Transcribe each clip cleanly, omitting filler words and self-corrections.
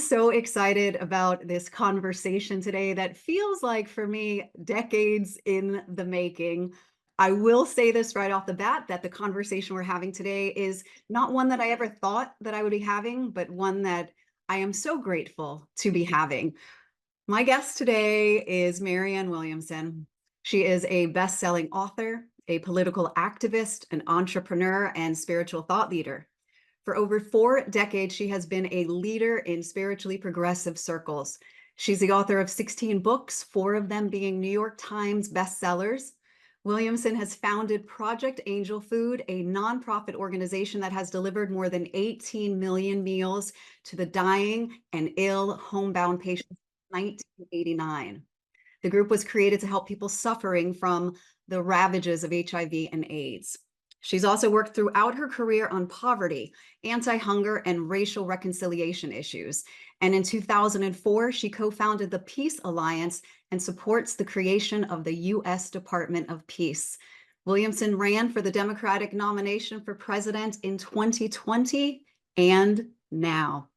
so excited about this conversation today that feels like, for me, decades in the making. I will say this right off the bat that the conversation we're having today is not one that I ever thought that I would be having, but one that I am so grateful to be having. My guest today is Marianne Williamson. She is a best-selling author, a political activist, an entrepreneur, and spiritual thought leader. For over 4 decades, she has been a leader in spiritually progressive circles. She's the author of 16 books, 4 of them being New York Times bestsellers. Williamson has founded Project Angel Food, a nonprofit organization that has delivered more than 18 million meals to the dying and ill homebound patients since 1989. The group was created to help people suffering from the ravages of HIV and AIDS. She's also worked throughout her career on poverty, anti-hunger, and racial reconciliation issues. And in 2004, she co-founded the Peace Alliance and supports the creation of the U.S. Department of Peace. Williamson ran for the Democratic nomination for president in 2020 and now.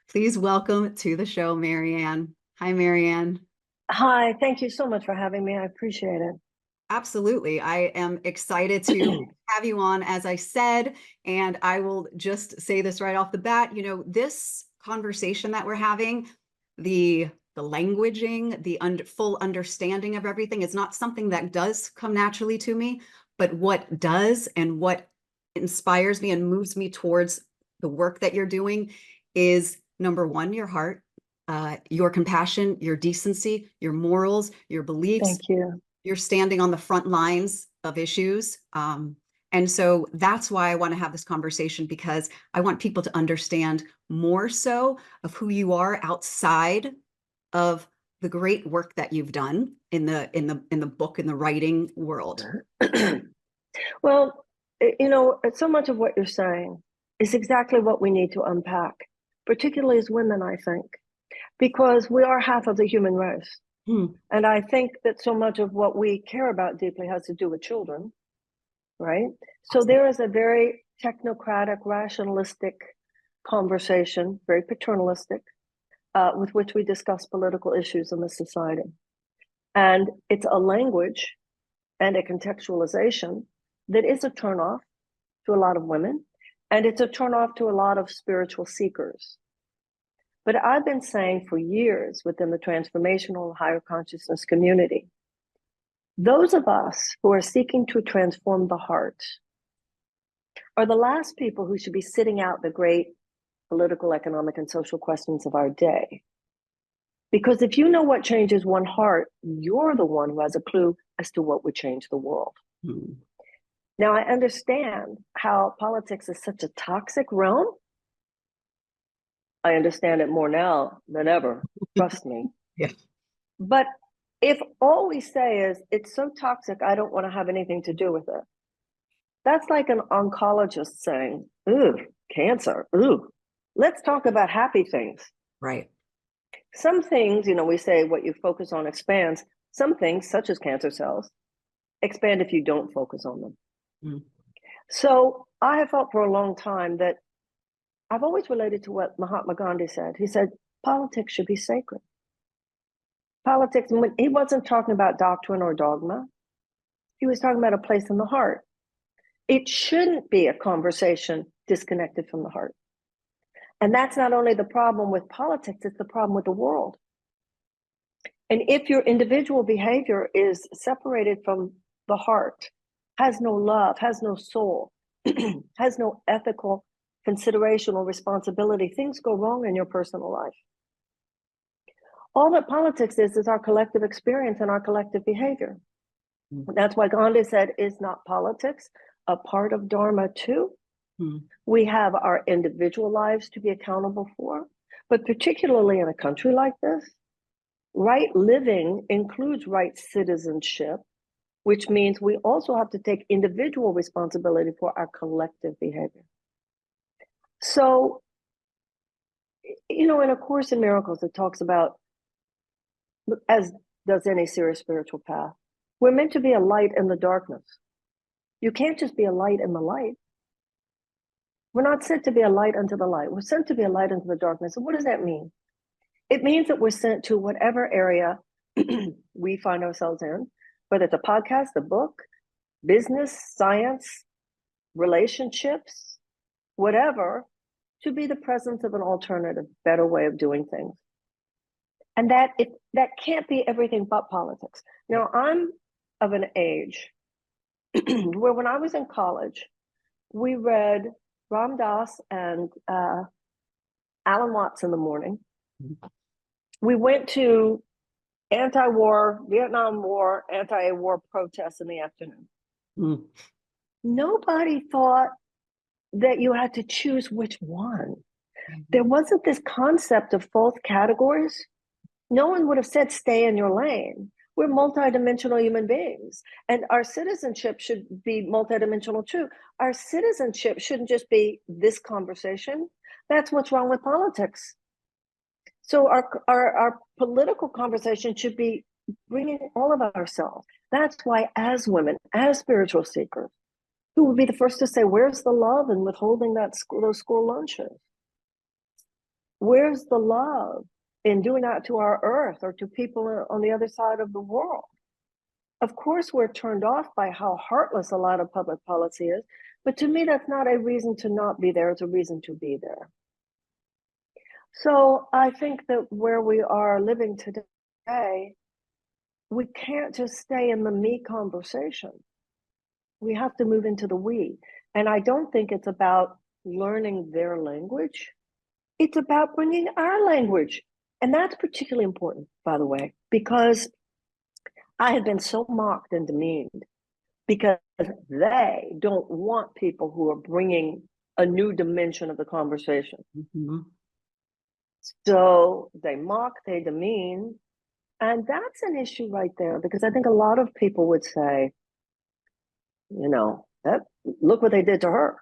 Please welcome to the show, Marianne. Hi, Marianne. Hi, thank you so much for having me. I appreciate it. Absolutely. I am excited to have you on, as I said, and I will just say this right off the bat. This conversation that we're having, the languaging, the full understanding of everything is not something that does come naturally to me, but what does and what inspires me and moves me towards the work that you're doing is, number one, your heart, your compassion, your decency, your morals, your beliefs. Thank you. You're standing on the front lines of issues. And so that's why I want to have this conversation, because I want people to understand more so of who you are outside of the great work that you've done in the book, in the writing world. Well, so much of what you're saying is exactly what we need to unpack, particularly as women, I think, because we are half of the human race. And I think that so much of what we care about deeply has to do with children, right? So there is a very technocratic, rationalistic conversation, very paternalistic, with which we discuss political issues in the society. And it's a language and a contextualization that is a turnoff to a lot of women, and it's a turnoff to a lot of spiritual seekers. But I've been saying for years within the transformational higher consciousness community, those of us who are seeking to transform the heart are the last people who should be sitting out the great political, economic, and social questions of our day. Because if you know what changes one heart, you're the one who has a clue as to what would change the world. Now, I understand how politics is such a toxic realm. I understand it more now than ever, trust me. Yeah. But if all we say is, it's so toxic, I don't want to have anything to do with it, that's like an oncologist saying, ooh, cancer, ooh, let's talk about happy things. Right. Some things, we say what you focus on expands. Some things, such as cancer cells, expand if you don't focus on them. So I have felt for a long time that I've always related to what Mahatma Gandhi said. He said, politics should be sacred. Politics, he wasn't talking about doctrine or dogma. He was talking about a place in the heart. It shouldn't be a conversation disconnected from the heart. And that's not only the problem with politics, it's the problem with the world. And if your individual behavior is separated from the heart, has no love, has no soul, has no ethical consideration or responsibility, things go wrong in your personal life. All that politics is our collective experience and our collective behavior. That's why Gandhi said, is not politics a part of Dharma too? We have our individual lives to be accountable for, but particularly in a country like this, right living includes right citizenship, which means we also have to take individual responsibility for our collective behavior. So, in A Course in Miracles, it talks about, as does any serious spiritual path, we're meant to be a light in the darkness. You can't just be a light in the light. We're not sent to be a light unto the light. We're sent to be a light into the darkness. And what does that mean? It means that we're sent to whatever area we find ourselves in, whether it's a podcast, a book, business, science, relationships, whatever, to be the presence of an alternative, better way of doing things. And that can't be everything but politics. Now, I'm of an age where when I was in college, we read Ram Dass and Alan Watts in the morning. We went to anti-war, Vietnam War, anti-war protests in the afternoon. Mm. Nobody thought that you had to choose which one. There wasn't this concept of false categories. No one would have said, stay in your lane. We're multidimensional human beings, and our citizenship should be multidimensional too. Our citizenship shouldn't just be this conversation. That's what's wrong with politics. So our political conversation should be bringing all of ourselves. That's why, as women, as spiritual seekers, who would be the first to say, where's the love in withholding those school lunches? Where's the love in doing that to our earth or to people on the other side of the world? Of course, we're turned off by how heartless a lot of public policy is, but to me, that's not a reason to not be there. It's a reason to be there. So I think that where we are living today, we can't just stay in the me conversation. We have to move into the we. And I don't think it's about learning their language. It's about bringing our language. And that's particularly important, by the way, because I had been so mocked and demeaned because they don't want people who are bringing a new dimension of the conversation. Mm-hmm. So they mock, they demean, and that's an issue right there, because I think a lot of people would say, look what they did to her.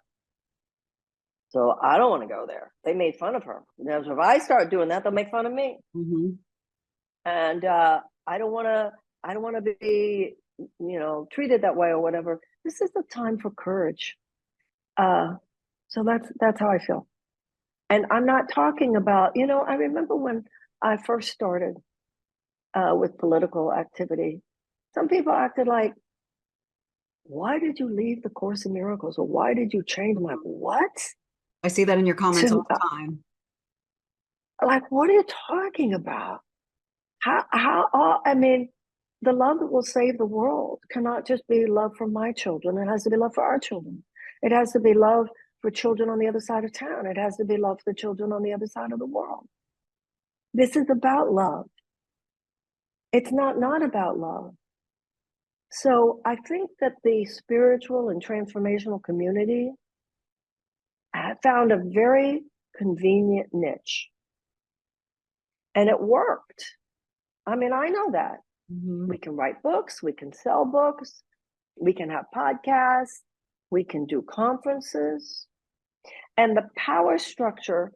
So I don't want to go there. They made fun of her. Now, if I start doing that, they'll make fun of me. Mm-hmm. And I don't want to be, treated that way or whatever. This is the time for courage. So that's how I feel. And I'm not talking about, I remember when I first started with political activity, some people acted like, why did you leave the Course in Miracles? Or why did you change? I'm like, what? I see that in your comments all the time. Like, what are you talking about? The love that will save the world cannot just be love for my children. It has to be love for our children. It has to be love for children on the other side of town. It has to be love for the children on the other side of the world. This is about love. It's not about love. So I think that the spiritual and transformational community found a very convenient niche. And it worked. I mean, I know that. Mm-hmm. We can write books, we can sell books, we can have podcasts, we can do conferences. And the power structure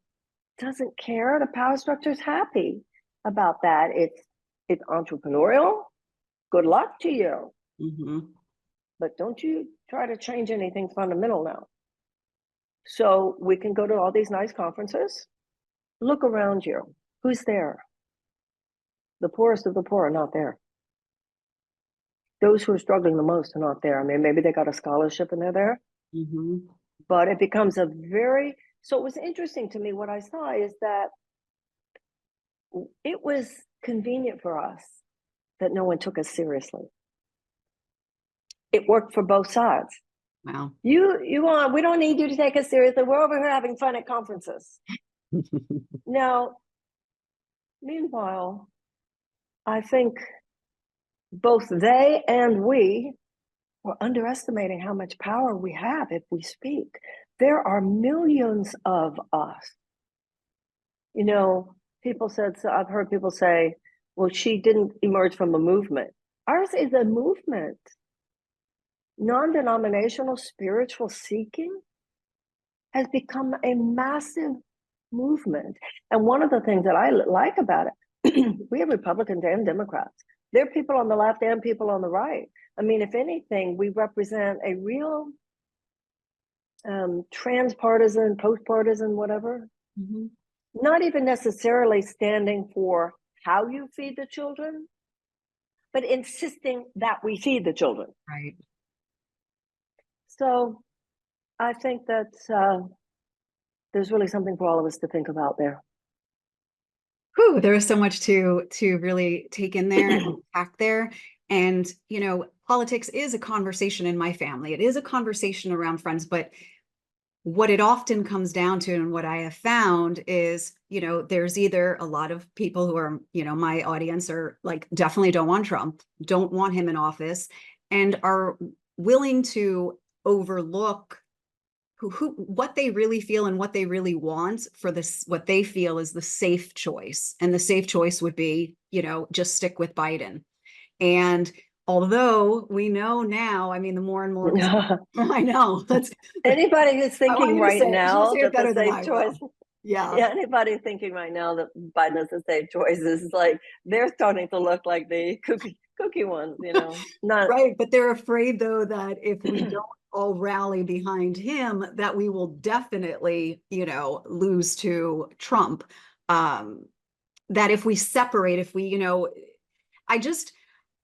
doesn't care. The power structure is happy about that. It's entrepreneurial. Good luck to you. Mm-hmm. But don't you try to change anything fundamental now. So we can go to all these nice conferences. Look around you. Who's there? The poorest of the poor are not there. Those who are struggling the most are not there. I mean, maybe they got a scholarship and they're there. Mm-hmm. But it becomes so it was interesting to me. What I saw is that it was convenient for us that no one took us seriously. It worked for both sides. Wow. We don't need you to take us seriously. We're over here having fun at conferences. Now, meanwhile, I think both they and we are underestimating how much power we have if we speak. There are millions of us. I've heard people say, well, she didn't emerge from a movement. Ours is a movement. Non-denominational spiritual seeking has become a massive movement. And one of the things that I like about it, we have Republicans and Democrats. There are people on the left and people on the right. I mean, if anything, we represent a real transpartisan, post-partisan, whatever, Not even necessarily standing for how you feed the children, but insisting that we feed the children. Right. So I think that there's really something for all of us to think about there. Whew, there is so much to really take in there and pack there. And, politics is a conversation in my family. It is a conversation around friends, but what it often comes down to and what I have found is, there's either a lot of people who are, my audience are like, definitely don't want Trump, don't want him in office, and are willing to overlook what they really feel and what they really want for this, what they feel is the safe choice. And the safe choice would be, just stick with Biden. And although we know now, I mean, the more and more, I know that's anybody who's I want thinking you to right say it. You'll now say it that the better than safe I choice, will. Yeah. yeah, anybody thinking right now that Biden is the safe choice is like they're starting to look like the cookie ones, Not Right. But they're afraid, though, that if we don't all rally behind him, that we will definitely, lose to Trump. That if we separate, if we, I just,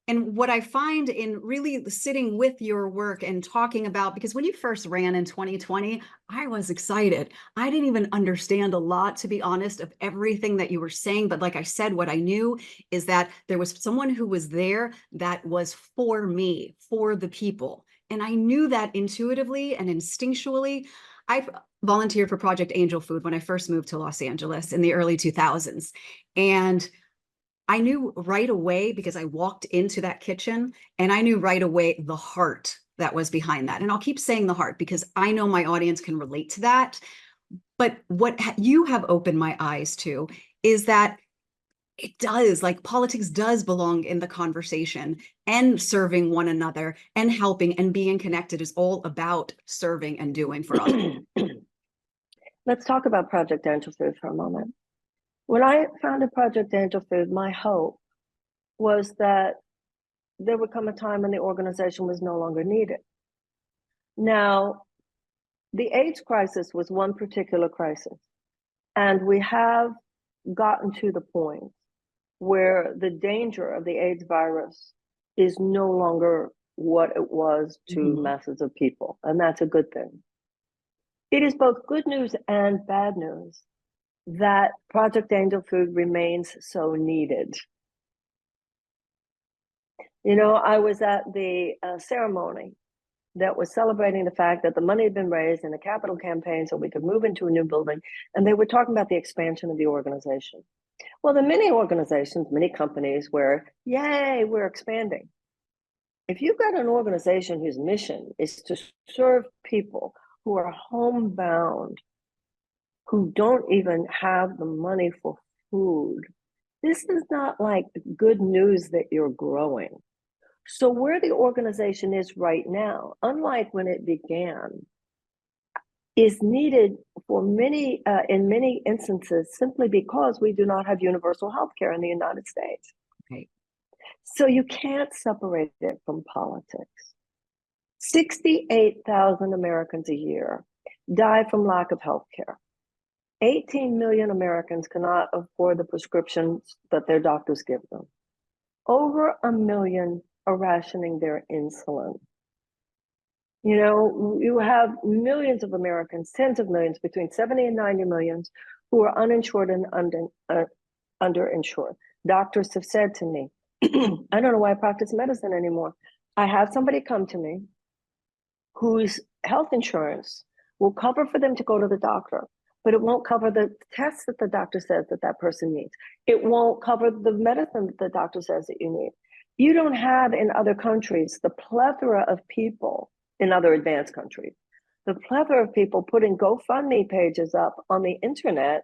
and what I find in really sitting with your work and talking about, because when you first ran in 2020, I was excited. I didn't even understand a lot, to be honest, of everything that you were saying. But like I said, what I knew is that there was someone who was there that was for me, for the people. And I knew that intuitively and instinctually. I volunteered for Project Angel Food when I first moved to Los Angeles in the early 2000s. And I knew right away, because I walked into that kitchen and I knew right away the heart that was behind that. And I'll keep saying the heart because I know my audience can relate to that. But what you have opened my eyes to is that it does, like, politics does belong in the conversation, and serving one another and helping and being connected is all about serving and doing for others. Let's talk about Project Angel Food for a moment. When I founded Project Angel Food, my hope was that there would come a time when the organization was no longer needed. Now, the AIDS crisis was one particular crisis, and we have gotten to the point where the danger of the AIDS virus is no longer what it was to masses of people, and that's a good thing. It is both good news and bad news that Project Angel Food remains so needed. I was at the ceremony that was celebrating the fact that the money had been raised in a capital campaign so we could move into a new building, and they were talking about the expansion of the organization. Well, there are many organizations, many companies where, yay, we're expanding. If you've got an organization whose mission is to serve people who are homebound, who don't even have the money for food, this is not like good news that you're growing. So where the organization is right now, unlike when it began, is needed for many, in many instances, simply because we do not have universal health care in the United States. Right. So you can't separate it from politics. 68,000 Americans a year die from lack of health care. 18 million Americans cannot afford the prescriptions that their doctors give them. Over 1 million are rationing their insulin. You have millions of Americans, tens of millions, between 70 and 90 millions, who are uninsured and underinsured. Doctors have said to me, I don't know why I practice medicine anymore. I have somebody come to me whose health insurance will cover for them to go to the doctor, but it won't cover the tests that the doctor says that that person needs. It won't cover the medicine that the doctor says that you need. You don't have in other countries the plethora of people, in other advanced countries, the plethora of people putting GoFundMe pages up on the internet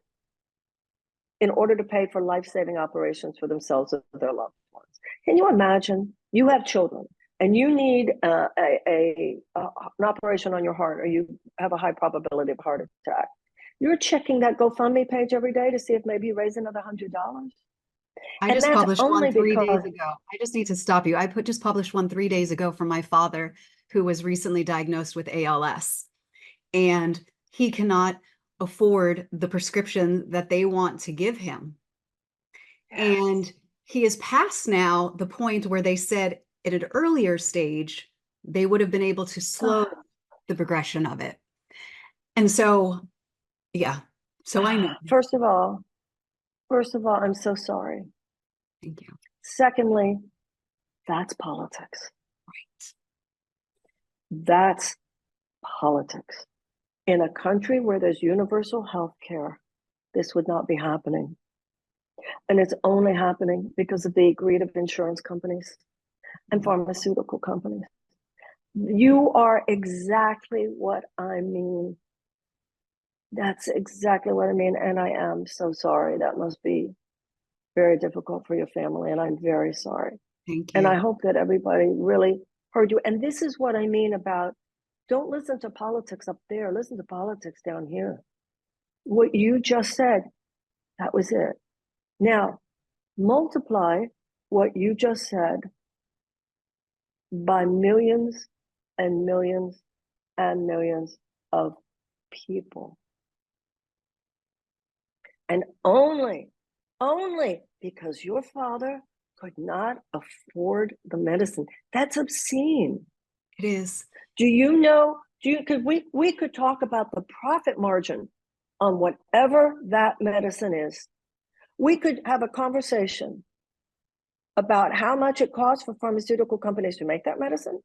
in order to pay for life-saving operations for themselves and their loved ones. Can you imagine? You have children and you need an operation on your heart, or you have a high probability of heart attack. You're checking that GoFundMe page every day to see if maybe you raise another $100. I And just that's published only one 3 days because ago. I just need to stop you. Just published one 3 days ago for my father, who was recently diagnosed with ALS. And he cannot afford the prescription that they want to give him. Yes. And he is past now the point where they said at an earlier stage, they would have been able to slow the progression of it. And so, yeah, so I know. First of all, I'm so sorry. Thank you. Secondly, that's politics. Right. That's politics. In a country where there's universal health care, this would not be happening. And it's only happening because of the greed of insurance companies and pharmaceutical companies. You are exactly what I mean. That's exactly what I mean. And I am so sorry. That must be very difficult for your family. And I'm very sorry. Thank And I you. hope that everybody really heard you. And this is what I mean about don't listen to politics up there, listen to politics down here. What you just said, that was it. Now, multiply what you just said by millions and millions and millions of people. And only because your father could not afford the medicine. That's obscene. It is. Do you know? Because we could talk about the profit margin on whatever that medicine is. We could have a conversation about how much it costs for pharmaceutical companies to make that medicine.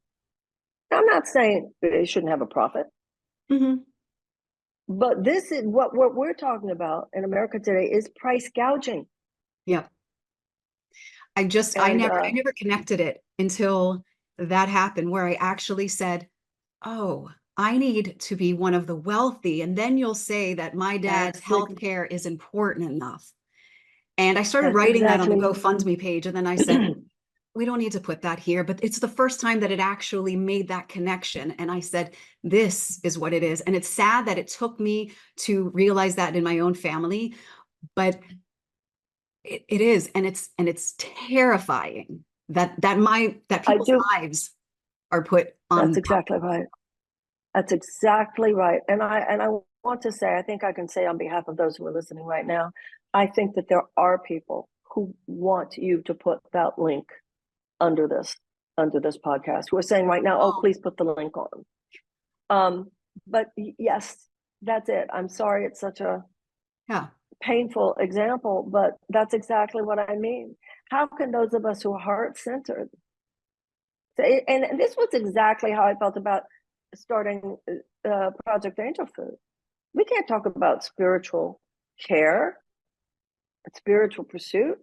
I'm not saying they shouldn't have a profit, but this is what we're talking about in America today is price gouging. Yeah. I never connected it until that happened, where I actually said, oh, I need to be one of the wealthy. And then you'll say that my dad's healthcare is important enough. And I started writing that on the GoFundMe page. And then I said, we don't need to put that here. But it's the first time that it actually made that connection. And I said, this is what it is. And it's sad that it took me to realize that in my own family. But it is, and it's terrifying that people's lives are put on. That's exactly right. That's exactly right. And I want to say, I think I can say on behalf of those who are listening right now, I think that there are people who want you to put that link under this podcast who are saying right now, oh, please put the link on. But yes, that's it. I'm sorry it's such a painful example, but that's exactly what I mean. How can those of us who are heart-centered, and this was exactly how I felt about starting Project Angel Food. We can't talk about spiritual care, spiritual pursuit,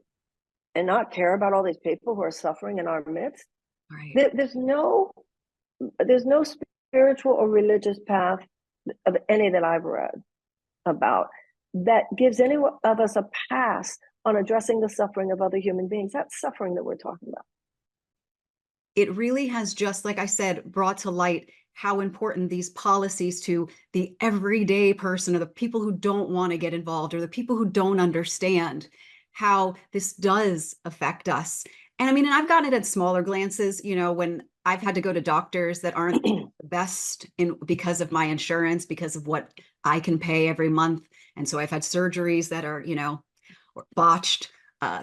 and not care about all these people who are suffering in our midst. Right. There's no spiritual or religious path of any that I've read about that gives any of us a pass on addressing the suffering of other human beings. That's suffering that we're talking about. It really has, just like I said, brought to light how important these policies to the everyday person, or the people who don't want to get involved, or the people who don't understand how this does affect us. And I mean, and I've gotten it at smaller glances, when I've had to go to doctors that aren't the best because of my insurance, because of what I can pay every month. And so I've had surgeries that are, botched,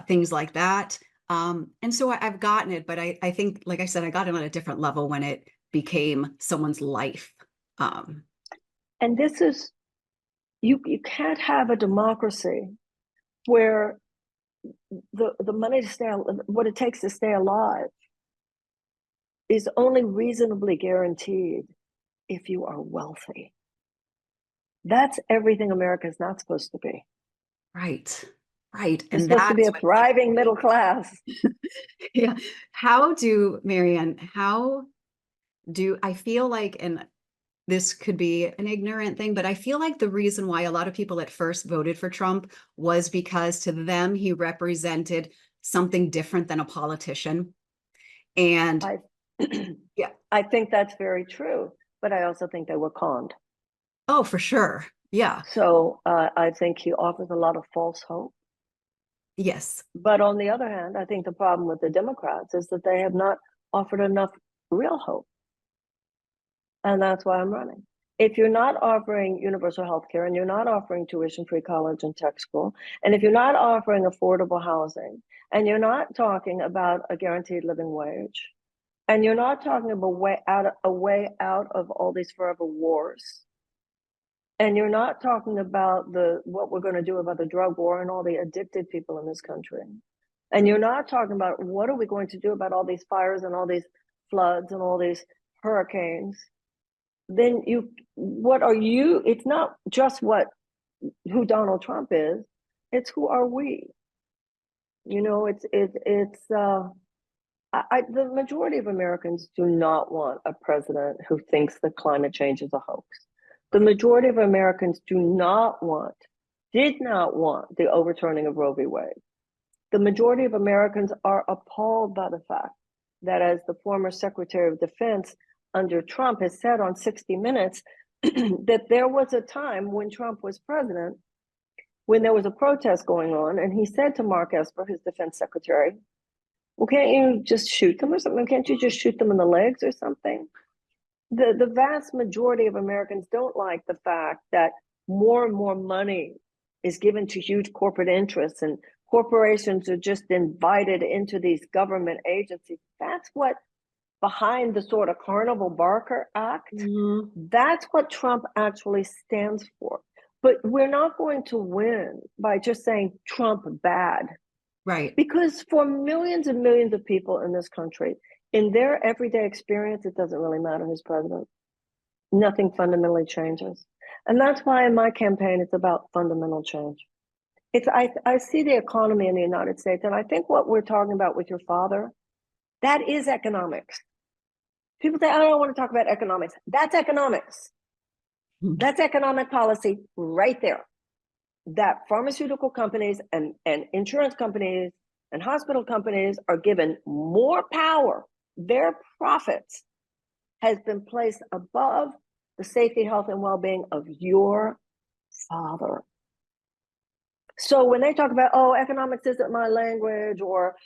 things like that. And so I've gotten it, but I think, like I said, I got it on a different level when it became someone's life. And this is, you can't have a democracy where the money to stay, what it takes to stay alive is only reasonably guaranteed if you are wealthy. That's everything America is not supposed to be. Right. It's supposed to be a thriving middle class. Yeah. Marianne, I feel like, and this could be an ignorant thing, but I feel like the reason why a lot of people at first voted for Trump was because to them, he represented something different than a politician. And yeah, I think that's very true, but I also think they were conned. Oh, for sure. Yeah. So I think he offers a lot of false hope. Yes. But on the other hand, I think the problem with the Democrats is that they have not offered enough real hope. And that's why I'm running. if you're not offering universal health care and you're not offering tuition-free college and tech school, and if you're not offering affordable housing, and you're not talking about a guaranteed living wage, and you're not talking about a way out of all these forever wars, and you're not talking about what we're going to do about the drug war and all the addicted people in this country, and you're not talking about what are we going to do about all these fires and all these floods and all these hurricanes, then what are you? It's not just who Donald Trump is, it's who are we? You know, the majority of Americans do not want a president who thinks that climate change is a hoax. The majority of Americans did not want the overturning of Roe v. Wade. The majority of Americans are appalled by the fact that, as the former Secretary of Defense under Trump has said on 60 Minutes, that there was a time when Trump was president, when there was a protest going on, and he said to Mark Esper, his defense secretary, well, can't you just shoot them or something? Can't you just shoot them in the legs or something? The vast majority of Americans don't like the fact that more and more money is given to huge corporate interests, and corporations are just invited into these government agencies. That's what, behind the sort of Carnival Barker Act, that's what Trump actually stands for. But we're not going to win by just saying Trump bad. Right. Because for millions and millions of people in this country, in their everyday experience, it doesn't really matter who's president. Nothing fundamentally changes. And that's why in my campaign, it's about fundamental change. I see the economy in the United States, and I think what we're talking about with your father, that is economics. People say, I don't want to talk about economics. That's economics. That's economic policy right there. That pharmaceutical companies and insurance companies and hospital companies are given more power. Their profits has been placed above the safety, health, and well-being of your father. So when they talk about, oh, economics isn't my language, or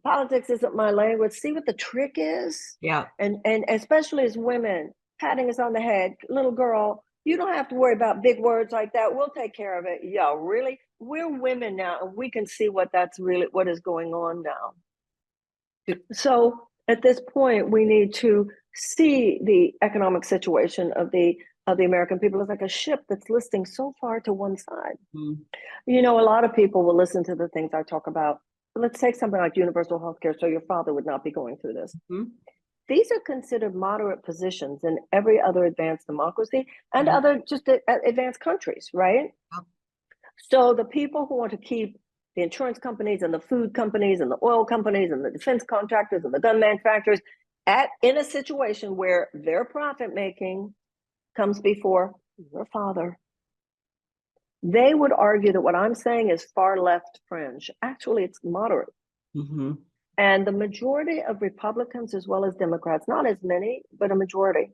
politics isn't my language, see what the trick is? Yeah. And especially as women, patting us on the head, little girl, you don't have to worry about big words like that. We'll take care of it. Yeah, really? We're women now, and we can see what is going on now. So at this point, we need to see the economic situation of the American people as like a ship that's listing so far to one side. You know, a lot of people will listen to the things I talk about. Let's take something like universal health care, so your father would not be going through this. These are considered moderate positions in every other advanced democracy and other just advanced countries, right? So the people who want to keep the insurance companies and the food companies and the oil companies and the defense contractors and the gun manufacturers in a situation where their profit making comes before your father, they would argue that what I'm saying is far left fringe. Actually, it's moderate. And the majority of Republicans, as well as Democrats, not as many, but a majority,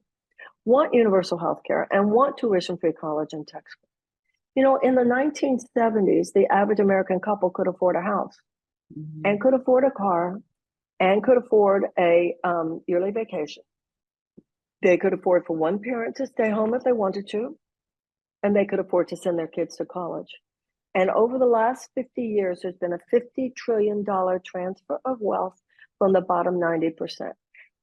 want universal health care and want tuition-free college and tech school. You know, in the 1970s, the average American couple could afford a house and could afford a car and could afford a yearly vacation. They could afford for one parent to stay home if they wanted to, and they could afford to send their kids to college. And over the last 50 years, there's been a $50 trillion transfer of wealth from the bottom 90%.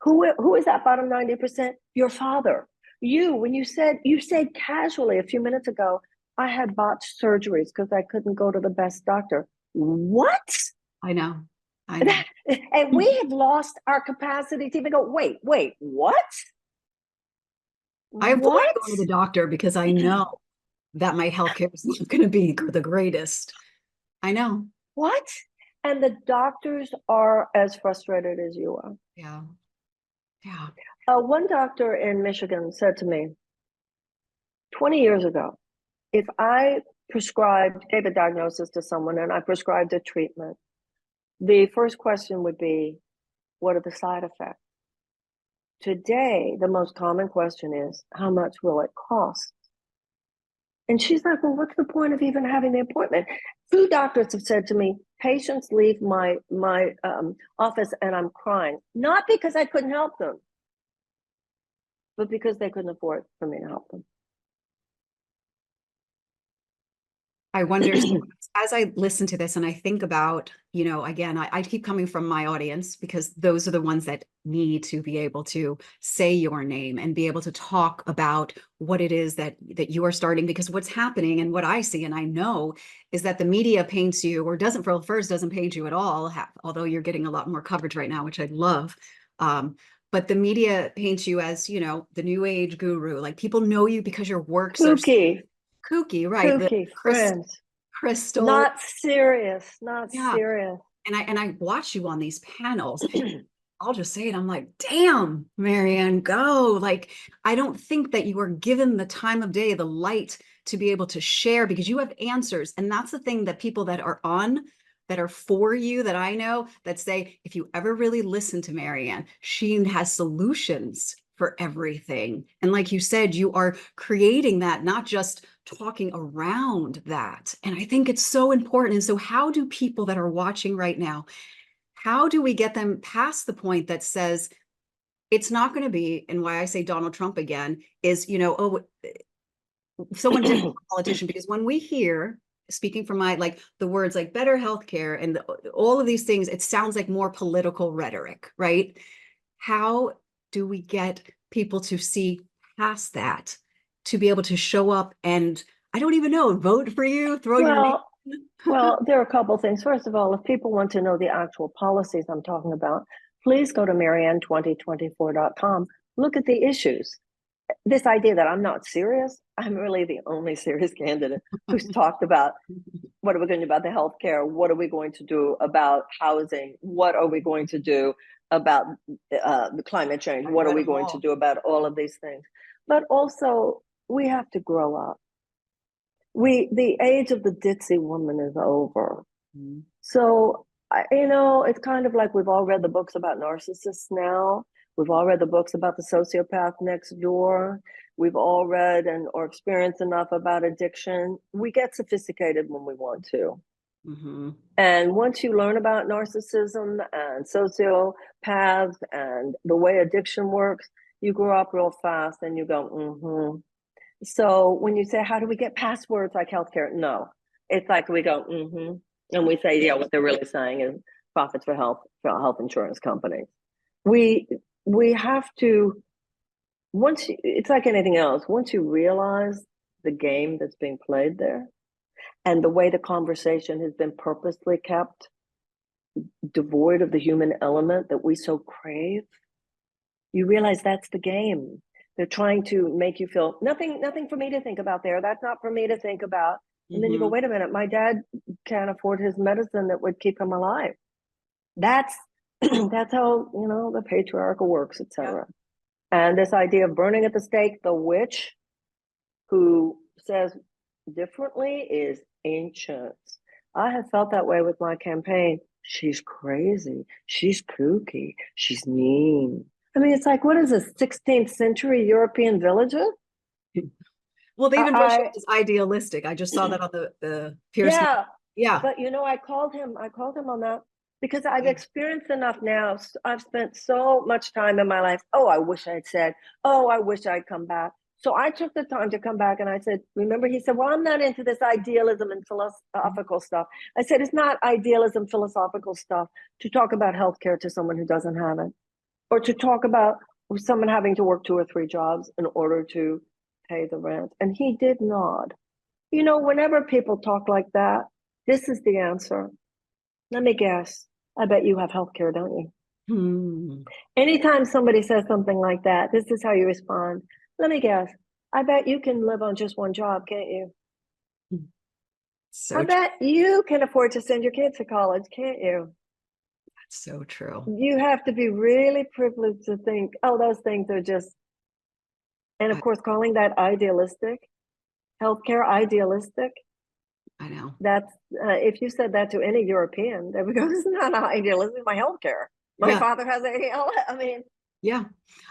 Who is that bottom 90%? Your father. When you said casually a few minutes ago, I had botched surgeries because I couldn't go to the best doctor. What? I know. And we have lost our capacity to even go, wait, what? I avoid going to the doctor because I know that my healthcare is not going to be the greatest. I know. What? And the doctors are as frustrated as you are. Yeah. One doctor in Michigan said to me 20 years ago, if I gave a diagnosis to someone and I prescribed a treatment, the first question would be, what are the side effects? Today, the most common question is, how much will it cost? And she's like, well, what's the point of even having the appointment? 2 doctors have said to me, patients leave my office and I'm crying, not because I couldn't help them, but because they couldn't afford for me to help them. I wonder, so as I listen to this and I think about, again, I keep coming from my audience because those are the ones that need to be able to say your name and be able to talk about what it is that you are starting. Because what's happening and what I see and I know is that the media paints you, or doesn't paint you at all, although you're getting a lot more coverage right now, which I love. But the media paints you as, the new age guru. Like, people know you because your works are Kooky, kooky, right? The kooky friends. crystal. Not serious, not Yeah. serious. And I watch you on these panels. I'll just say it. I'm like, damn, Marianne, go. Like, I don't think that you are given the time of day, the light to be able to share, because you have answers. And that's the thing that people that are on, that are for you, that I know, that say, if you ever really listen to Marianne, she has solutions for everything. And like you said, you are creating that, not just talking around that. And I think it's so important. And so how do people that are watching right now, how do we get them past the point that says it's not going to be, and why I say Donald Trump again is, oh, someone different politician, because when we hear, speaking from my, like, the words like better healthcare and all of these things, it sounds like more political rhetoric, right? How do we get people to see past that, to be able to show up and, I don't even know, vote for you, throw your name? Well, there are a couple of things. First of all, if people want to know the actual policies I'm talking about, please go to Marianne2024.com. Look at the issues. This idea that I'm not serious, I'm really the only serious candidate who's talked about what are we going to do about the healthcare? What are we going to do about housing? What are we going to do about the climate change? What are we going to do about all of these things? But also, we have to grow up. The age of the ditzy woman is over. Mm-hmm. So, it's kind of like we've all read the books about narcissists now. We've all read the books about the sociopath next door. We've all read or experienced enough about addiction. We get sophisticated when we want to. Mm-hmm. And once you learn about narcissism and sociopaths and the way addiction works, you grow up real fast and you go, mm-hmm. So when you say, how do we get past words like healthcare? No, it's like we go, mm-hmm. And we say, yeah, what they're really saying is profits for health insurance companies. We have to, it's like anything else, once you realize the game that's being played there and the way the conversation has been purposely kept devoid of the human element that we so crave, you realize that's the game. They're trying to make you feel nothing for me to think about there. That's not for me to think about. And then you go, wait a minute, my dad can't afford his medicine that would keep him alive. That's how, the patriarchal works, etc. Yeah. And this idea of burning at the stake, the witch who says differently is ancient. I have felt that way with my campaign. She's crazy. She's kooky. She's mean. I mean, it's like, what is this, 16th century European villages? Well, they even brush it as idealistic. I just saw that on the Pierce. Yeah. But I called him on that because I've experienced enough now. I've spent so much time in my life. Oh, I wish I'd said, oh, I wish I'd come back. So I took the time to come back and I said, remember, he said, well, I'm not into this idealism and philosophical stuff. I said, it's not idealism, philosophical stuff to talk about healthcare to someone who doesn't have it, or to talk about someone having to work 2 or 3 jobs in order to pay the rent. And he did nod. Whenever people talk like that, this is the answer. Let me guess. I bet you have healthcare, don't you? Anytime somebody says something like that, this is how you respond. Let me guess. I bet you can live on just one job, can't you? I bet you can afford to send your kids to college, can't you? That's so true. You have to be really privileged to think, oh, those things are just, and of course, calling that idealistic, healthcare idealistic. I know. That's, if you said that to any European, they would go, this is not idealistic, my healthcare. My father has ALS. I mean, yeah,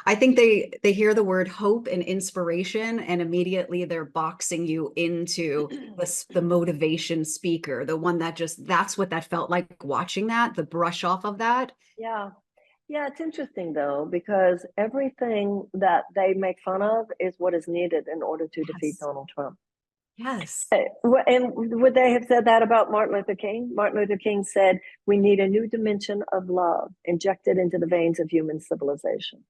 I think they hear the word hope and inspiration, and immediately they're boxing you into the motivation speaker, the one that that's what that felt like watching that, the brush off of that. Yeah. Yeah, it's interesting though, because everything that they make fun of is what is needed in order to defeat Yes. Donald Trump. Yes. And would they have said that about Martin Luther King? Martin Luther King said, we need a new dimension of love injected into the veins of human civilization.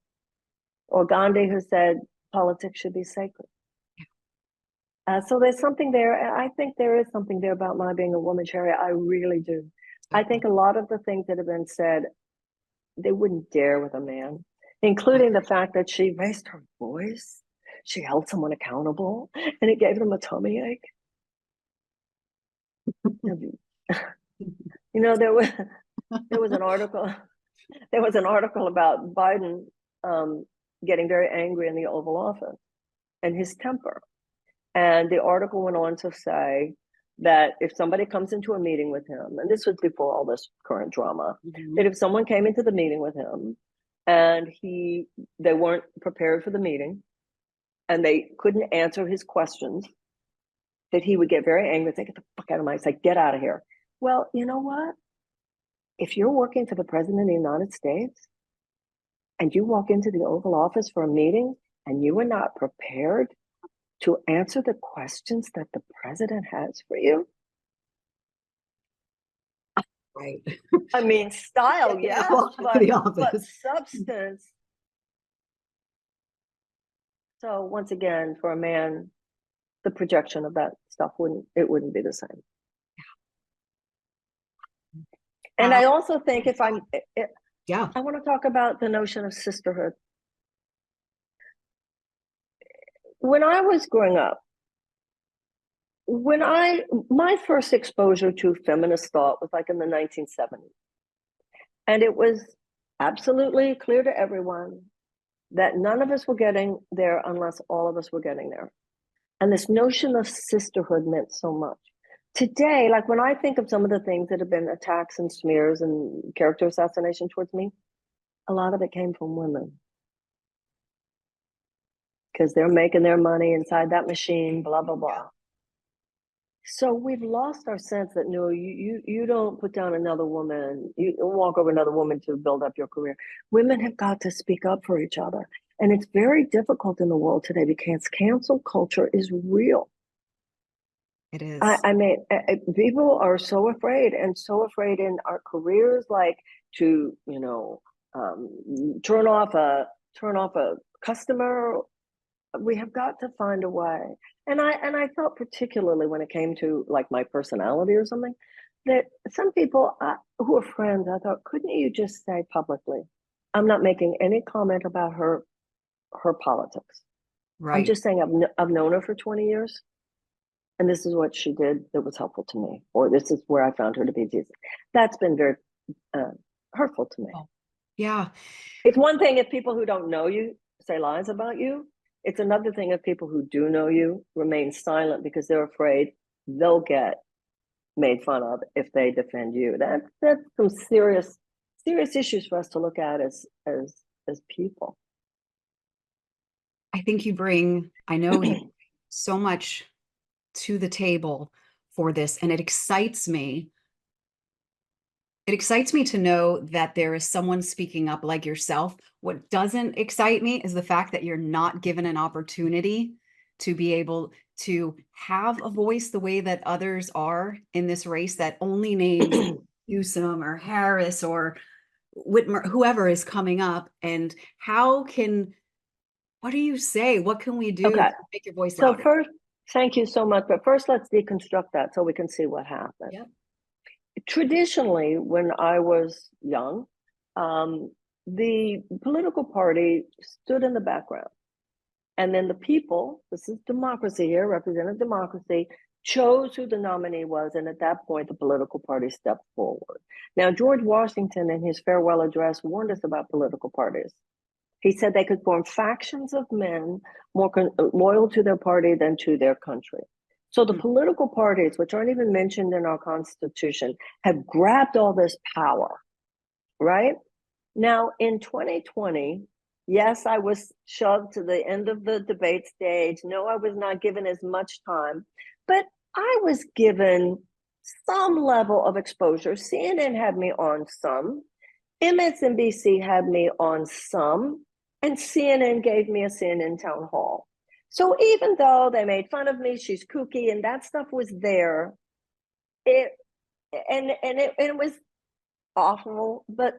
Or Gandhi, who said, politics should be sacred. So there's something there. I think there is something there about my being a woman, Cherry. I really do. I think a lot of the things that have been said, they wouldn't dare with a man, including the fact that she raised her voice. She held someone accountable and it gave them a tummy ache. You know, there was an article about Biden getting very angry in the Oval Office and his temper. And the article went on to say that if somebody comes into a meeting with him, and this was before all this current drama, that if someone came into the meeting with him and they weren't prepared for the meeting and they couldn't answer his questions, that he would get very angry, say, get the fuck out of my sight, get out of here. Well, you know what? If you're working for the president of the United States and you walk into the Oval Office for a meeting and you are not prepared to answer the questions that the president has for you. Right. I mean, style, yes, but substance. So once again, for a man, the projection of that stuff wouldn't be the same. And I also think I want to talk about the notion of sisterhood. When I was growing up, my first exposure to feminist thought was like in the 1970s. And it was absolutely clear to everyone that none of us were getting there unless all of us were getting there. And this notion of sisterhood meant so much. Today, like when I think of some of the things that have been attacks and smears and character assassination towards me, a lot of it came from women. Because they're making their money inside that machine, blah, blah, blah. So we've lost our sense that no, you don't put down another woman, you don't walk over another woman to build up your career. Women have got to speak up for each other. And it's very difficult in the world today because cancel culture is real. It is. I mean, people are so afraid in our careers, like to, turn off a customer. We have got to find a way. And I felt particularly when it came to like my personality or something, that some people who are friends, I thought, couldn't you just say publicly, I'm not making any comment about her politics. Right. I'm just saying I've known her for 20 years. And this is what she did that was helpful to me, or this is where I found her to be decent. That's been very hurtful to me. Oh, yeah. It's one thing if people who don't know you say lies about you. It's another thing if people who do know you remain silent because they're afraid they'll get made fun of if they defend you. That's some serious issues for us to look at as people. I think you bring so much to the table for this, and it excites me. It excites me to know that there is someone speaking up like yourself. What doesn't excite me is the fact that you're not given an opportunity to be able to have a voice the way that others are in this race that only names Newsom or Harris or Whitmer, whoever is coming up. And what do you say? What can we do to make your voice louder? So first, thank you so much. But first, let's deconstruct that so we can see what happened. Yep. Traditionally, when I was young, the political party stood in the background. And then the people, this is democracy here, representative democracy, chose who the nominee was. And at that point, the political party stepped forward. Now, George Washington, in his farewell address, warned us about political parties. He said they could form factions of men more loyal to their party than to their country. So the political parties, which aren't even mentioned in our Constitution, have grabbed all this power, right? Now, in 2020, yes, I was shoved to the end of the debate stage. No, I was not given as much time, but I was given some level of exposure. CNN had me on some. MSNBC had me on some, and CNN gave me a CNN town hall. So even though they made fun of me, she's kooky, and that stuff was there, it was awful, but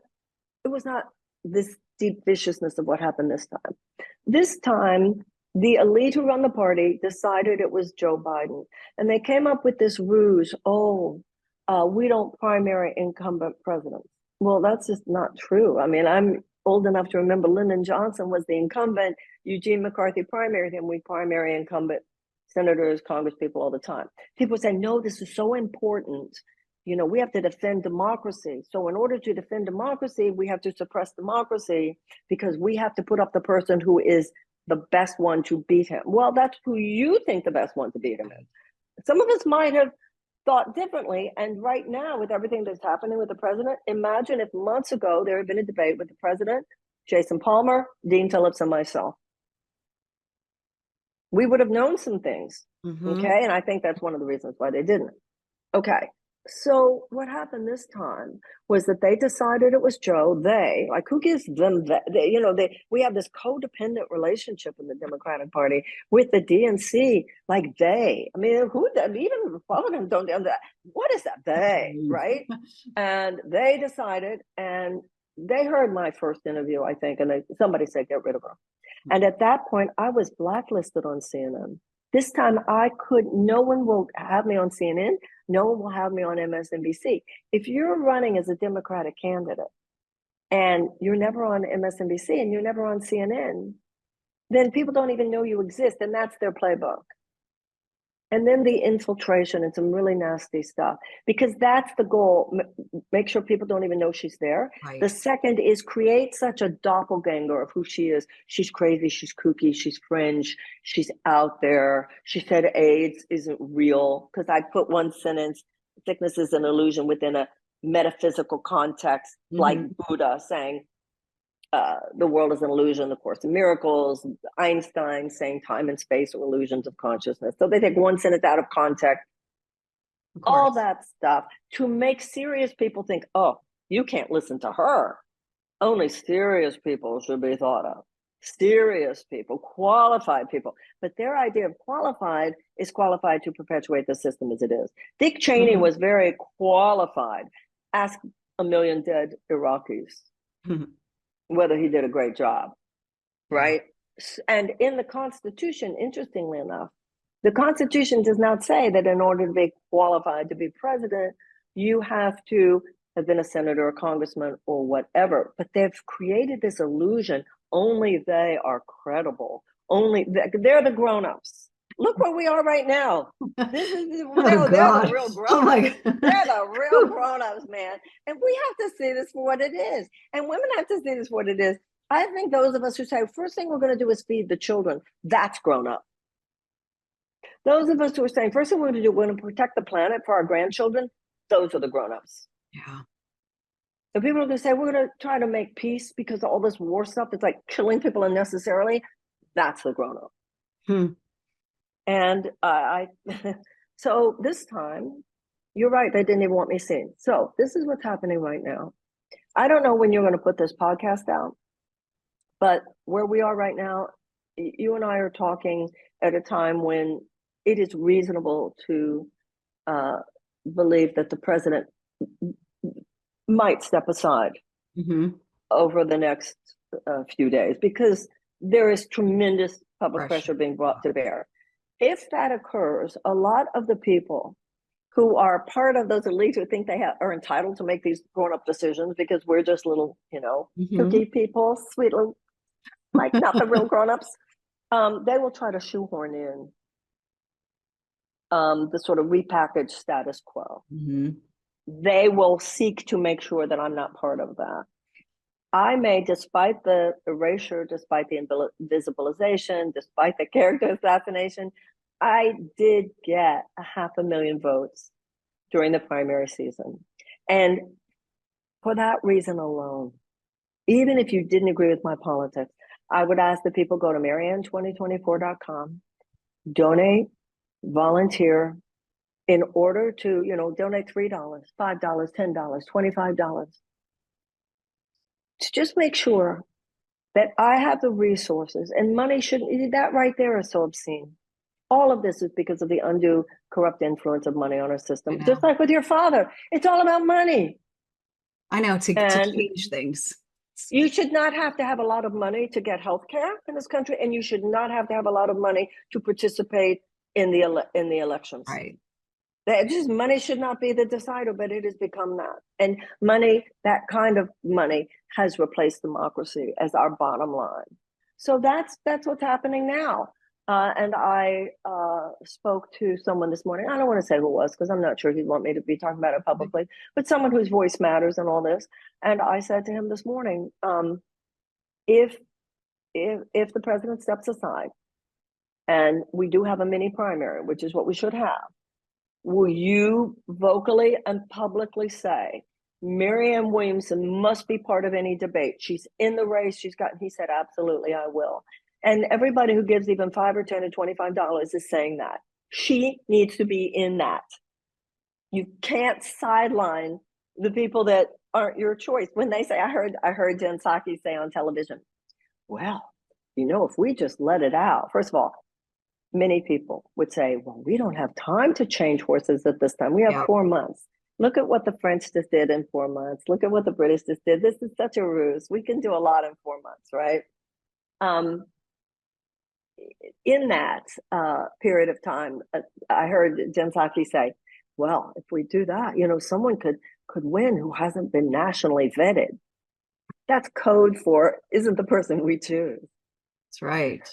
it was not this deep viciousness of what happened this time. This time, the elite who run the party decided it was Joe Biden, and they came up with this ruse. We don't primary incumbent presidents. Well, that's just not true. I mean, I'm old enough to remember Lyndon Johnson was the incumbent. Eugene McCarthy primaried him. We primary incumbent senators, congresspeople all the time. People say, no, this is so important. You know, we have to defend democracy. So in order to defend democracy, we have to suppress democracy because we have to put up the person who is the best one to beat him. Well, that's who you think the best one to beat him is. Some of us might have thought differently. And right now, with everything that's happening with the president, imagine if months ago there had been a debate with the president, Jason Palmer, Dean Phillips, and myself. We would have known some things. Okay. And I think that's one of the reasons why they didn't. Okay. So what happened this time was that they decided it was Joe. They, like, who gives them that? We have this codependent relationship in the Democratic Party with the DNC. Like I mean, even Republicans don't do that. What is that? They, right? And they decided, and they heard my first interview, I think, and somebody said, get rid of her. And at that point, I was blacklisted on CNN. This time no one will have me on CNN. No one will have me on MSNBC. If you're running as a Democratic candidate and you're never on MSNBC and you're never on CNN, then people don't even know you exist. And that's their playbook. And then the infiltration and some really nasty stuff, because that's the goal. Make sure people don't even know she's there. Right. The second is create such a doppelganger of who she is. She's crazy, she's kooky, she's fringe, she's out there. She said AIDS isn't real, because I put one sentence, sickness is an illusion within a metaphysical context, like Buddha saying, the world is an illusion, the Course in Miracles, Einstein saying time and space are illusions of consciousness. So they take one sentence out of context, all that stuff to make serious people think, oh, you can't listen to her. Only serious people should be thought of. Serious people, qualified people. But their idea of qualified is qualified to perpetuate the system as it is. Dick Cheney was very qualified. Ask a million dead Iraqis. Whether he did a great job, right? And in the Constitution, interestingly enough, the Constitution does not say that in order to be qualified to be president, you have to have been a senator or congressman or whatever. But they've created this illusion, only they are credible. Only they're the grown-ups. Look where we are right now. They're the real grown-ups. They're the real grown-ups, man. And we have to see this for what it is. And women have to see this for what it is. I think those of us who say, first thing we're going to do is feed the children, that's grown up. Those of us who are saying, first thing we're going to do, we're going to protect the planet for our grandchildren, those are the grown-ups. Yeah. So people are going to say, we're going to try to make peace because of all this war stuff. It's like killing people unnecessarily. That's the grown-up. And so this time, you're right, they didn't even want me seen. So this is what's happening right now. I don't know when you're going to put this podcast out, but where we are right now, you and I are talking at a time when it is reasonable to believe that the president might step aside over the next few days, because there is tremendous public pressure being brought to bear. If that occurs, a lot of the people who are part of those elites who think they are entitled to make these grown-up decisions because we're just little, kooky people, sweet little, like not the real grown-ups, they will try to shoehorn in the sort of repackaged status quo. They will seek to make sure that I'm not part of that. I may, despite the erasure, despite the invisibilization, despite the character assassination, I did get 500,000 votes during the primary season. And for that reason alone, even if you didn't agree with my politics, I would ask that people go to Marianne2024.com, donate, volunteer, in order to, donate $3, $5, $10, $25. to just make sure that I have the resources, and money shouldn't, that right there is so obscene. All of this is because of the undue corrupt influence of money on our I system. Just know. like with your father, it's all about money. I know, to And change things. you should not have to have a lot of money to get health care in this country, and you should not have to have a lot of money to participate in the elections. Right. That just money should not be the decider, but it has become that. And money, that kind of money, has replaced democracy as our bottom line. So that's what's happening now. And I spoke to someone this morning. I don't want to say who it was because I'm not sure he'd want me to be talking about it publicly, but someone whose voice matters and all this. And I said to him this morning, if the president steps aside and we do have a mini primary, which is what we should have, will you vocally and publicly say, Marianne Williamson must be part of any debate? She's in the race. He said, absolutely, I will. And everybody who gives even $5 or $10 or $25 is saying that. She needs to be in that. You can't sideline the people that aren't your choice. When they say, I heard Jen Psaki say on television, well, if we just let it out, first of all, many people would say, well, we don't have time to change horses at this time. We have 4 months. Look at what the French just did in 4 months. Look at what the British just did. This is such a ruse. We can do a lot in 4 months, right? In that period of time, I heard Jen Psaki say, well, if we do that, someone could win who hasn't been nationally vetted. That's code for isn't the person we choose. That's right.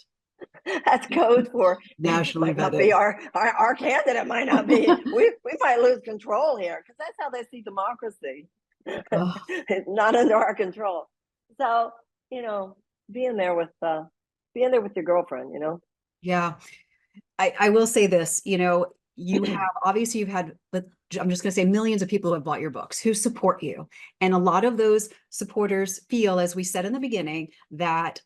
That's code for Nationally might not vetted. be our candidate might not be. we might lose control here because that's how they see democracy. It's not under our control. So being there with your girlfriend. Yeah, I will say this. You have obviously you've had, I'm just going to say, millions of people who have bought your books, who support you, and a lot of those supporters feel, as we said in the beginning, that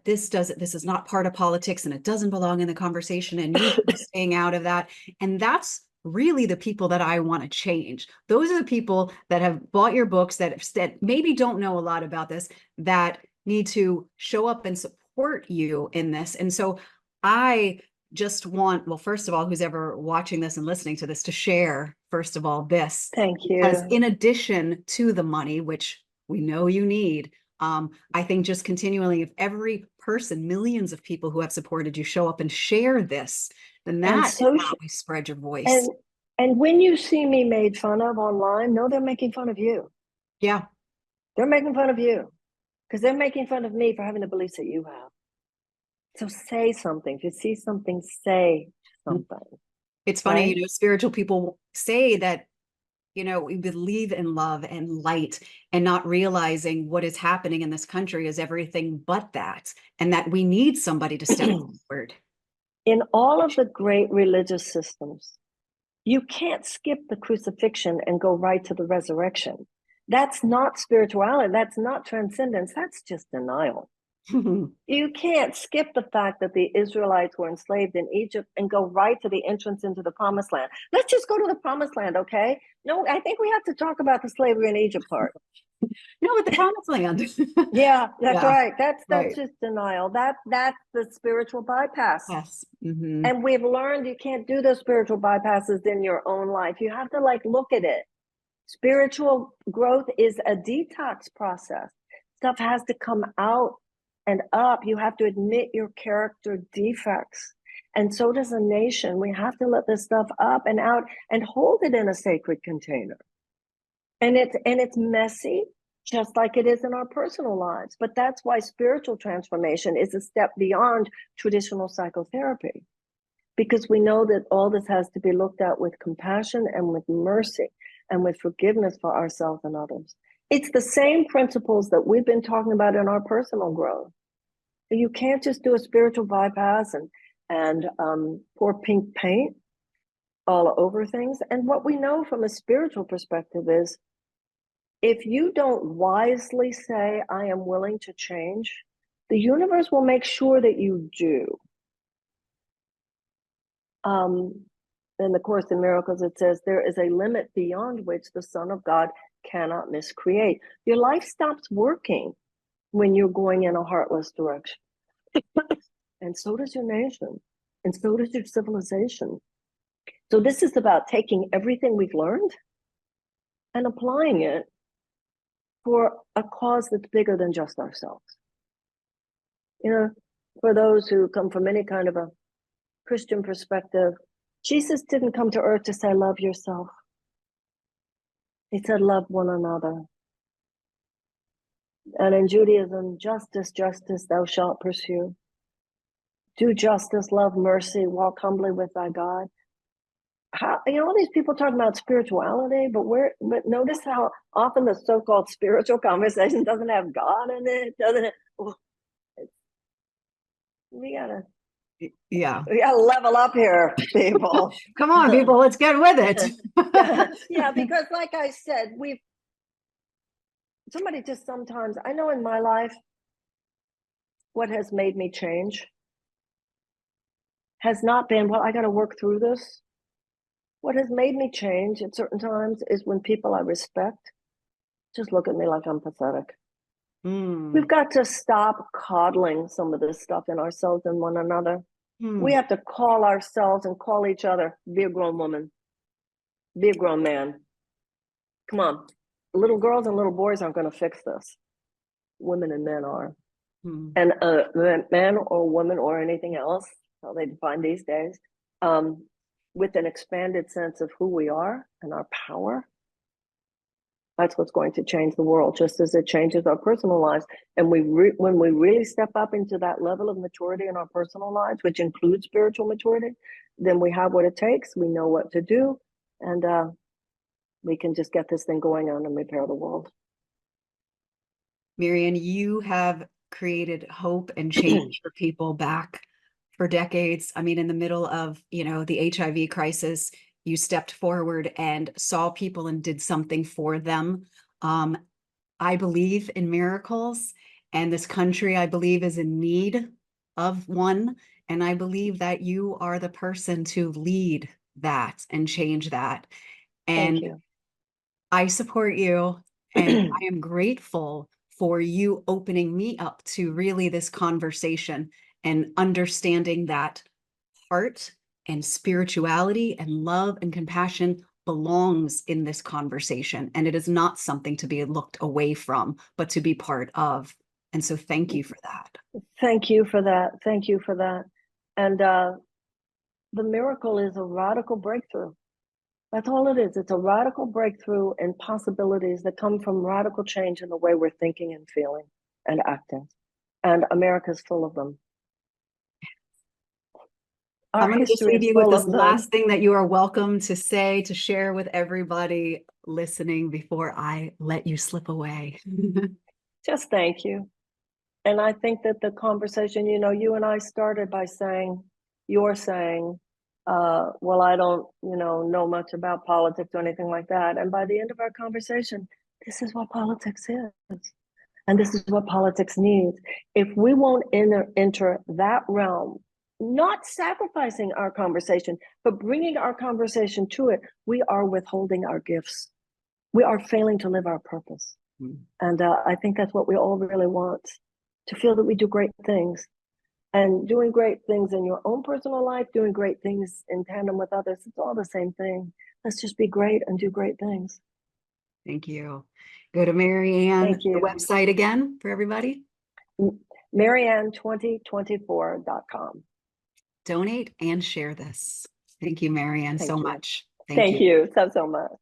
this is not part of politics and it doesn't belong in the conversation, and you should be staying out of that. And that's really the people that I want to change. Those are the people that have bought your books, that maybe don't know a lot about this, that need to show up and support you in this. And so I just want, well, first of all, who's ever watching this and listening to this, to share, first of all, this. Thank you. Because in addition to the money, which we know you need, I think just continually, if every person, millions of people who have supported you, show up and share this, then that is how we spread your voice. And when you see me made fun of online, no, they're making fun of you. Yeah. They're making fun of you because they're making fun of me for having the beliefs that you have. So say something. If you see something, say something. It's funny, right? Spiritual people say that, we believe in love and light, and not realizing what is happening in this country is everything but that, and that we need somebody to step forward. In all of the great religious systems, you can't skip the crucifixion and go right to the resurrection. That's not spirituality. That's not transcendence. That's just denial. You can't skip the fact that the Israelites were enslaved in Egypt and go right to the entrance into the promised land. Let's just go to the promised land, okay? No, I think we have to talk about the slavery in Egypt part. With the promised land. Yeah, that's right. That's right. Just denial. That's the spiritual bypass. Yes. And we've learned you can't do those spiritual bypasses in your own life. You have to look at it. Spiritual growth is a detox process. Stuff has to come out and up. You have to admit your character defects. And so does a nation. We have to let this stuff up and out and hold it in a sacred container. And it's messy, just like it is in our personal lives. But that's why spiritual transformation is a step beyond traditional psychotherapy, because we know that all this has to be looked at with compassion and with mercy and with forgiveness for ourselves and others. It's the same principles that we've been talking about in our personal growth. You can't just do a spiritual bypass and pour pink paint all over things. And what we know from a spiritual perspective is, if you don't wisely say, I am willing to change, the universe will make sure that you do. In the Course in Miracles, it says, there is a limit beyond which the Son of God cannot miscreate. Your life stops working when you're going in a heartless direction. And so does your nation. And so does your civilization. So this is about taking everything we've learned and applying it for a cause that's bigger than just ourselves. You know, for those who come from any kind of a Christian perspective, Jesus didn't come to earth to say, love yourself. He said, love one another. And in Judaism, justice, thou shalt pursue. Do justice, love mercy, walk humbly with thy God. How, you know, all these people talking about spirituality, but notice how often the so-called spiritual conversation doesn't have God in it, doesn't it? We gotta level up here, people. Come on, people, let's get with it. Yeah, because like I said, somebody just sometimes, I know in my life, what has made me change has not been, well, I got to work through this. What has made me change at certain times is when people I respect just look at me like I'm pathetic. We've got to stop coddling some of this stuff in ourselves and one another. We have to call ourselves and call each other, be a grown woman, be a grown man. Come on. Little girls and little boys aren't going to fix this. Women and men are. And man or woman or anything else, how they define these days, with an expanded sense of who we are and our power, that's what's going to change the world, just as it changes our personal lives. And when we really step up into that level of maturity in our personal lives, which includes spiritual maturity, then we have what it takes. We know what to do, and we can just get this thing going on and repair the world. Marianne, you have created hope and change for people back for decades. I mean, in the middle of, the HIV crisis, you stepped forward and saw people and did something for them. I believe in miracles, and this country, I believe, is in need of one. And I believe that you are the person to lead that and change that. And Thank you. I support you, and I am grateful for you opening me up to really this conversation and understanding that heart and spirituality and love and compassion belongs in this conversation. And it is not something to be looked away from, but to be part of. And so thank you for that. Thank you for that. Thank you for that. And the miracle is a radical breakthrough. That's all it is. It's a radical breakthrough and possibilities that come from radical change in the way we're thinking and feeling and acting. And America's full of them. I'm going to just leave you with this last thing that you are welcome to say, to share with everybody listening before I let you slip away. Just thank you. And I think that the conversation, you and I started by saying, you're saying, well, I don't, know much about politics or anything like that. And by the end of our conversation, this is what politics is. And this is what politics needs. If we won't enter that realm, not sacrificing our conversation, but bringing our conversation to it, we are withholding our gifts. We are failing to live our purpose. And I think that's what we all really want, to feel that we do great things. And doing great things in your own personal life, doing great things in tandem with others, it's all the same thing. Let's just be great and do great things. Thank you. Go to Marianne, the website again for everybody. Marianne2024.com. Donate and share this. Thank you, Marianne, so much. Thank you so much.